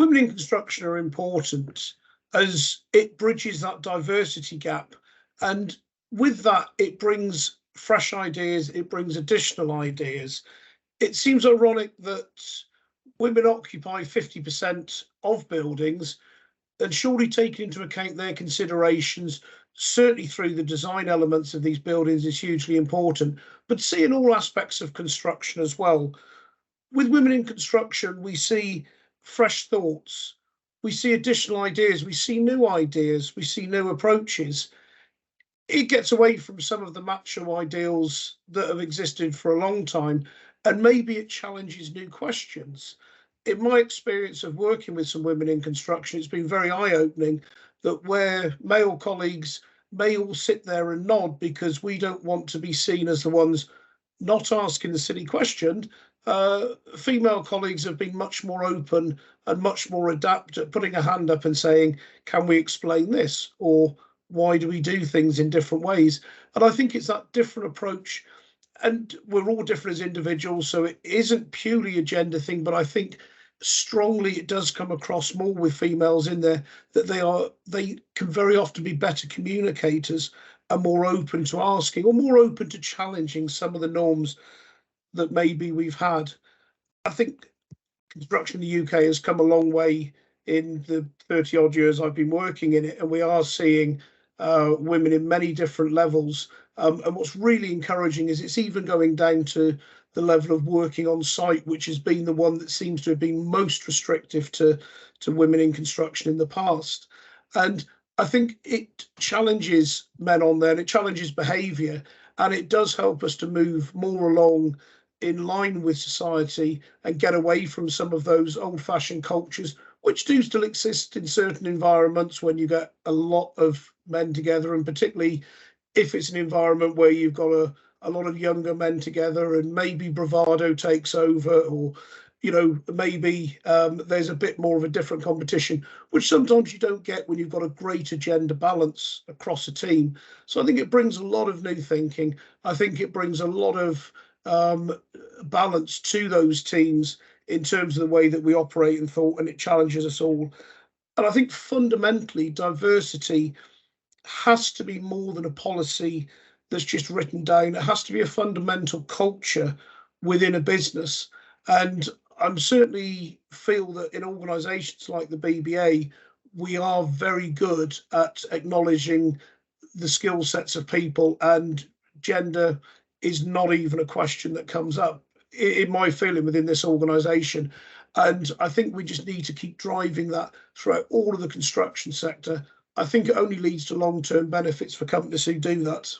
women in construction are important as it bridges that diversity gap. And with that, it brings fresh ideas, it brings additional ideas. It seems ironic that women occupy 50% of buildings, and surely taking into account their considerations, certainly through the design elements of these buildings, is hugely important. But seeing all aspects of construction as well. With women in construction, we see fresh thoughts, we see additional ideas, we see new ideas, we see new approaches. It gets away from some of the macho ideals that have existed for a long time, and maybe it challenges new questions. In my experience of working with some women in construction, it's been very eye-opening that where male colleagues may all sit there and nod because we don't want to be seen as the ones not asking the silly question, female colleagues have been much more open and much more adept at putting a hand up and saying, can we explain this? Or why do we do things in different ways? And I think it's that different approach. And we're all different as individuals, so it isn't purely a gender thing, but I think strongly it does come across more with females in there that they can very often be better communicators and more open to asking or more open to challenging some of the norms that maybe we've had. I think construction in the UK has come a long way in the 30 odd years I've been working in it, and we are seeing women in many different levels. And what's really encouraging is it's even going down to the level of working on site, which has been the one that seems to have been most restrictive to women in construction in the past. And I think it challenges men on there, and it challenges behaviour, and it does help us to move more along in line with society and get away from some of those old-fashioned cultures, which do still exist in certain environments when you get a lot of men together, and particularly if it's an environment where you've got a lot of younger men together and maybe bravado takes over, or maybe there's a bit more of a different competition, which sometimes you don't get when you've got a greater gender balance across a team. So I think it brings a lot of new thinking. I think it brings a lot of balance to those teams in terms of the way that we operate and thought, and it challenges us all. And I think fundamentally diversity has to be more than a policy that's just written down. It has to be a fundamental culture within a business. And I'm certainly feel that in organisations like the BBA, we are very good at acknowledging the skill sets of people, and gender is not even a question that comes up in my feeling within this organisation. And I think we just need to keep driving that throughout all of the construction sector. I think it only leads to long-term benefits for companies who do that.